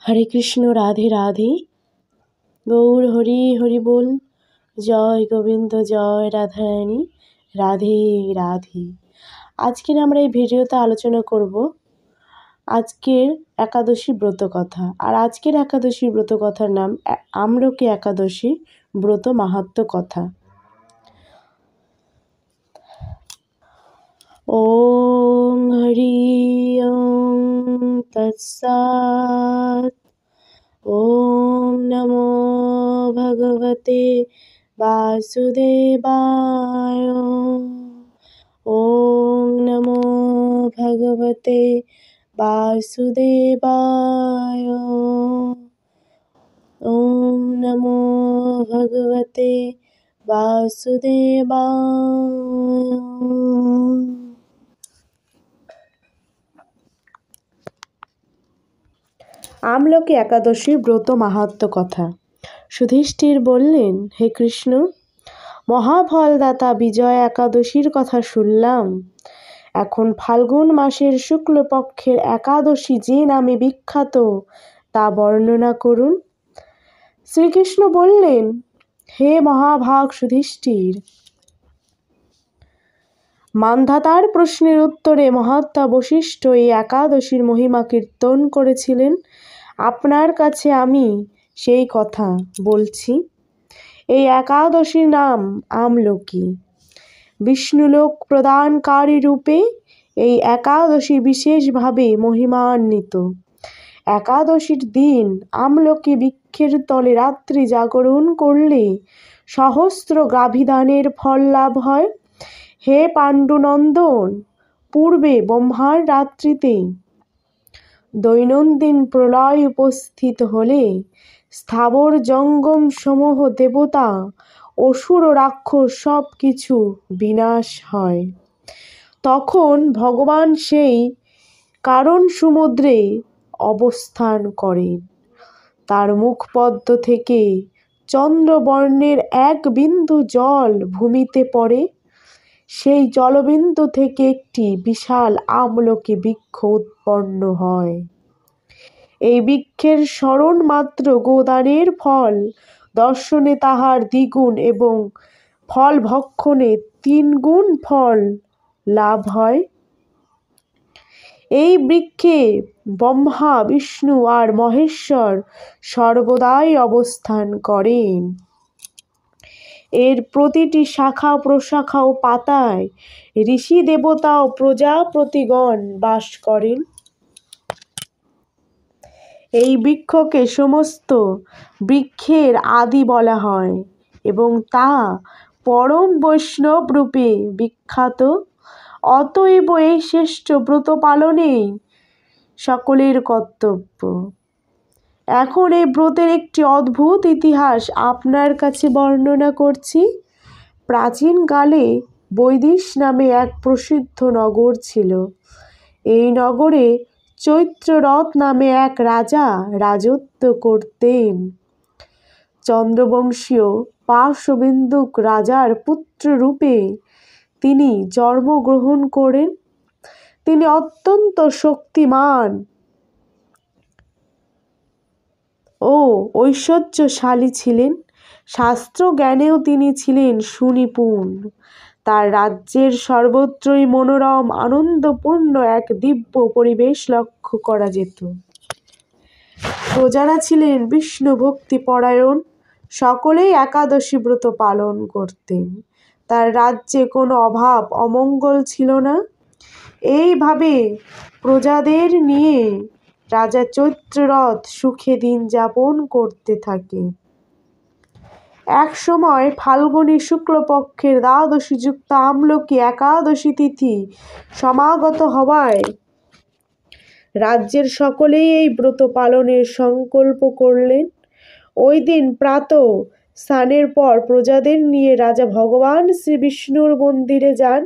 হরে কৃষ্ণ, রাধে রাধে, গৌর হরি হরি বল। জয় গোবিন্দ, জয় রাধারানী, রাধে রাধে। আজকের আমরা এই ভিডিওতে আলোচনা করব আজকের একাদশী ব্রত কথা। আর আজকের একাদশী ব্রত কথার নাম আমলকি একাদশী ব্রত মাহাত্ম্য কথা। ওম হরি ওম তৎসৎ। ওম নমো ভগবতে বাসুদেবায়। ওম নমো ভগবতে বাসুদেবায়। ওম নমো ভগবতে বাসুদেবায়। আমলকি একাদশীর ব্রত মাহাত্ম্য কথা। যুধিষ্ঠির বললেন, হে কৃষ্ণ, মহাফলদাতা বিজয়া একাদশীর কথা শুনলাম। এখন ফাল্গুন মাসের শুক্লপক্ষের একাদশী যে নামে বিখ্যাত তা বর্ণনা করুন। শ্রীকৃষ্ণ বললেন, হে মহাভাগ যুধিষ্ঠির, মান্ধাতার প্রশ্নের উত্তরে মহাত্মা বশিষ্ঠ এই একাদশীর মহিমা কীর্তন করেছিলেন। আপনার কাছে আমি সেই কথা বলছি। এই একাদশীর নাম আমলকি। বিষ্ণুলোক প্রদানকারী রূপে এই একাদশী বিশেষভাবে মহিমান্বিত। একাদশীর দিন আমলকি বৃক্ষের তলে রাত্রি জাগরণ করলে সহস্র গাভীদানের ফল লাভ হয়। হে পাণ্ডুনন্দন, পূর্বে ব্রহ্মার রাত্রিতে দৈনন্দিন প্রলয় উপস্থিত হলে স্থাবর জঙ্গম সমূহ দেবতা, অসুর ও রাক্ষস সব কিছু বিনাশ হয়। তখন ভগবান সেই কারণ সমুদ্রে অবস্থান করেন। তার মুখপদ্ম থেকে চন্দ্রবর্ণের এক বিন্দু জল ভূমিতে পড়ে। সেই জলবিন্দু থেকে একটি বিশাল আমলকি বৃক্ষ উৎপন্ন হয়। এই বৃক্ষের স্মরণ মাত্র গোদানের ফল দর্শনে তাহার দ্বিগুণ এবং ফল ভক্ষণে 3 গুণ ফল লাভ হয়। এই বৃক্ষে ব্রহ্মা, বিষ্ণু আর মহেশ্বর সর্বদাই অবস্থান করেন। এর প্রতিটি শাখা প্রশাখা ও পাতায় ঋষি দেবতা ও প্রজাপতিগণ বাস করেন। এই বৃক্ষকে সমস্ত বৃক্ষের আদি বলা হয় এবং তা পরম বৈষ্ণব রূপে বিখ্যাত। অতএব এই শ্রেষ্ঠ ব্রত পালনেই সকলের কর্তব্য। এখন এই ব্রতের একটি অদ্ভুত ইতিহাস আপনার কাছে বর্ণনা করছি। প্রাচীনকালে বৈদিশ নামে এক প্রসিদ্ধ নগর ছিল। এই নগরে চৈত্ররথ নামে এক রাজা রাজত্ব করতেন। চন্দ্রবংশীয় পার্শ্ববিন্দুক রাজার পুত্র রূপে তিনি জন্মগ্রহণ করেন। তিনি অত্যন্ত শক্তিমান ও ঐশ্বর্যশালী ছিলেন। শাস্ত্র জ্ঞানেও তিনি ছিলেন সুনিপুণ। তার রাজ্যের সর্বত্রই মনোরম আনন্দপূর্ণ এক দিব্য পরিবেশ লক্ষ্য করা যেত। প্রজারা ছিলেন বিষ্ণু ভক্তি পরায়ণ, সকলেই একাদশী ব্রত পালন করতেন। তার রাজ্যে কোনো অভাব অমঙ্গল ছিল না। এইভাবে প্রজাদের নিয়ে রাজা চৈত্ররথ সুখে দিন যাপন করতে থাকে। এক সময় ফাল্গুনী শুক্লপক্ষের দ্বাদশী যুক্ত আমলকি একাদশী তিথি সমাগত হওয়ায় রাজ্যের সকলেই এই ব্রত পালনের সংকল্প করলেন। ওই দিন প্রাতঃ স্নানের পর প্রজাদের নিয়ে রাজা ভগবান শ্রী বিষ্ণুর মন্দিরে যান।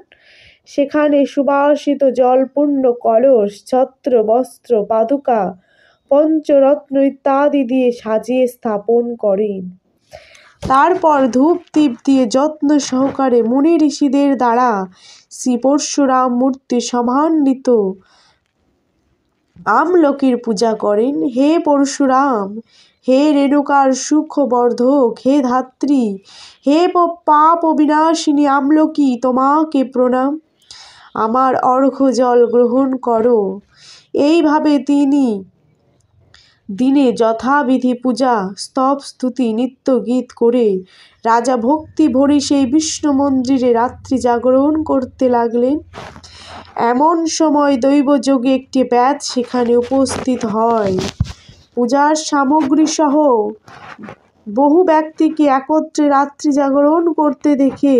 সেখানে সুবাসিত জলপূর্ণ কলস, ছত্র, বস্ত্র, পাদুকা, পঞ্চরত্ন ইত্যাদি দিয়ে সাজিয়ে স্থাপন করেন। তারপর ধূপ দীপ দিয়ে যত্ন সহকারে মুনি ঋষিদের দ্বারা শ্রী পরশুরাম মূর্তি সমান্বিত আমলকির পূজা করেন। হে পরশুরাম, হে রেণুকার সুখবর্ধক, হে ধাত্রী, হে পাপ বিনাশিনী আমলকি, তোমাকে প্রণাম। আমার অর্ঘ্য জল গ্রহণ করো। এইভাবে তিনি দিনে যথাবিধি পূজা, স্তব, স্তুতি, নিত্য গীত করে রাজা ভক্তি ভরে সেই বিষ্ণু মন্দিরে রাত্রি জাগরণ করতে লাগলেন। এমন সময় দৈবযোগে একটি ব্যাধ সেখানে উপস্থিত হয়। পূজার সামগ্রী সহ বহু ব্যক্তিকে একত্রে রাত্রি জাগরণ করতে দেখে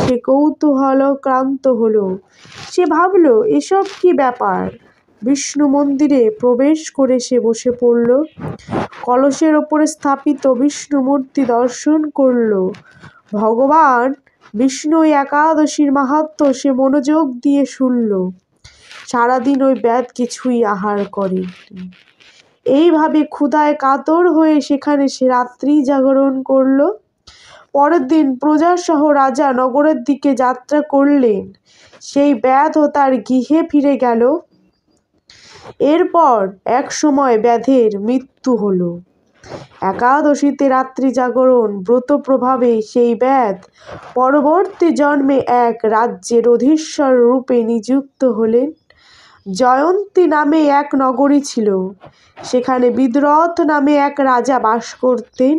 সে কৌতূহলাক্রান্ত হলো। সে ভাবল, এসব কি ব্যাপার? বিষ্ণু মন্দিরে প্রবেশ করে সে বসে পড়ল। কলসের ওপরে স্থাপিত বিষ্ণু মূর্তি দর্শন করল। ভগবান বিষ্ণু একাদশীর মাহাত্ম্য সে মনোযোগ দিয়ে শুনল। সারাদিন ওই ব্যাধ কিছুই আহার করেনি। এইভাবে ক্ষুধায় কাতর হয়ে সেখানে সে রাত্রি জাগরণ করল। পরের দিন প্রজাসহ রাজা নগরের দিকে যাত্রা করলেন। সেই ব্যাধও তার গৃহে ফিরে গেল। এরপর এক সময় ব্যাধের মৃত্যু হলো। একাদশীতে রাত্রি জাগরণ ব্রত প্রভাবে সেই ব্যাধ পরবর্তী জন্মে এক রাজ্যের অধীশ্বর রূপে নিযুক্ত হলেন। জয়ন্তী নামে এক নগরী ছিল। সেখানে বিদুরথ নামে এক রাজা বাস করতেন।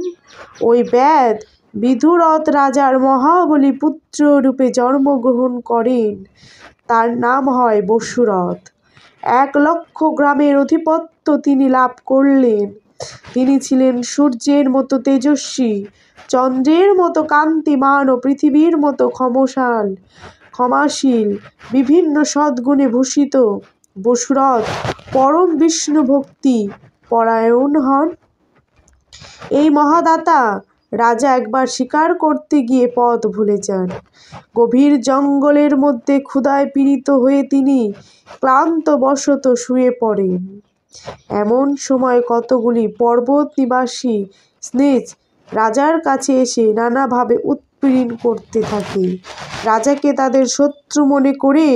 ওই ব্যাধ বিদুরথ রাজার মহাবলী পুত্র রূপে জন্মগ্রহণ করেন। তার নাম হয় বসুরথ। 1,00,000 গ্রামের আধিপত্য তিনি লাভ করলেন। তিনি ছিলেন সূর্যের মতো তেজস্বী, চন্দ্রের মতো কান্তিমান ও পৃথিবীর মতো ক্ষমাশীল, বিভিন্ন সদ্গুণে ভূষিত। বসুরথ পরম বিষ্ণু ভক্তি পরায়ণ হন। এই মহাদাতা রাজা একবার শিকার করতে গিয়ে পথ ভুলে যান। গভীর জঙ্গলের মধ্যে ক্ষুধায় পীড়িত হয়ে তিনি ক্লান্তবশত শুয়ে পড়েন। এমন সময় কতগুলি পর্বত নিবাসী স্নেচ রাজার কাছে এসে নানাভাবে উৎপীড়ন করতে থাকে। রাজাকে তাদের শত্রু মনে করে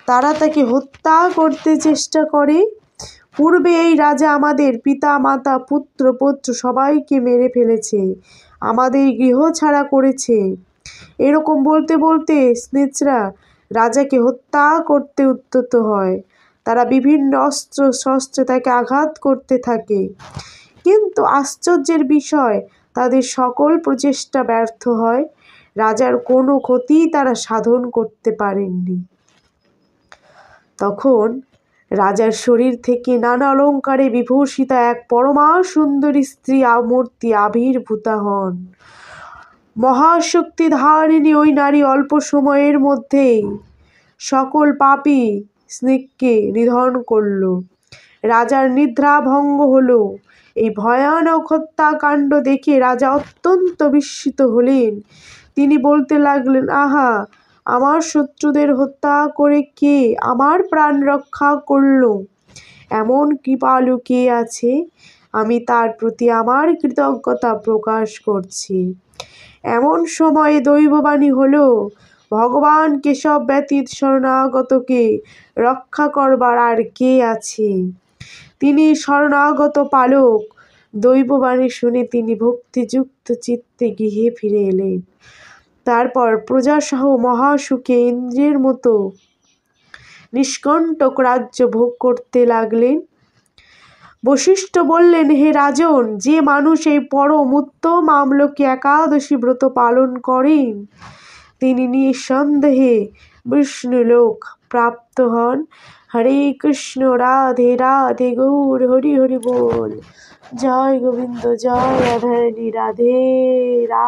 তারা তাকে হত্যা করতে চেষ্টা করে। পূর্বে এই রাজা আমাদের পিতা, মাতা, পুত্র, পৌত্র সবাইকে মেরে ফেলেছে, আমাদের গৃহ ছাড়া করেছে। এরকম বলতে বলতে স্নেচরা রাজাকে হত্যা করতে উদ্যত হয়। তারা বিভিন্ন অস্ত্র শস্ত্রে তাকে আঘাত করতে থাকে, কিন্তু আশ্চর্যের বিষয়, তাদের সকল প্রচেষ্টা ব্যর্থ হয়। রাজার কোনো ক্ষতিই তারা সাধন করতে পারেননি। তখন রাজার শরীর থেকে নানা অলঙ্কারে বিভূষিতা এক পরমা সুন্দরী স্ত্রী মূর্তি আবির্ভূতা হন। মহাশক্তি ধারিণী ওই নারী অল্প সময়ের মধ্যেই সকল পাপী স্নেককে নিধন করল। রাজার নিদ্রা ভঙ্গ হলো। এই ভয়ানক হত্যাকাণ্ড দেখে রাজা অত্যন্ত বিস্মিত হলেন। তিনি বলতে লাগলেন, আহা, আমার শত্রুদের হত্যা করে কে আমার প্রাণ রক্ষা করল? এমন কৃপালু কে আছে? আমি তার প্রতি আমার কৃতজ্ঞতা প্রকাশ করছি। এমন সময়ে দৈববাণী হলো, ভগবান কেশব ব্যতীত শরণাগতকে রক্ষা করবার আর কে আছে? তিনি শরণাগত পালক। দৈববাণী শুনে তিনি ভক্তিযুক্ত চিত্তে গৃহে ফিরে এলেন। তারপর প্রজাসহ মহাসুখে ইন্দ্রের মতো নিষ্কণ্টক রাজ্য ভোগ করতে লাগলেন। বশিষ্ঠ বললেন, হে রাজন, যে মানুষ এই পরম উত্তম আমলকি একাদশী ব্রত পালন করেন তিনি নিঃসন্দেহে বিষ্ণুলোক প্রাপ্ত হন। হরে কৃষ্ণ, রাধে রাধে, গৌর হরি হরি বল। জয় গোবিন্দ, জয় রাধারানী, রাধে রাধে।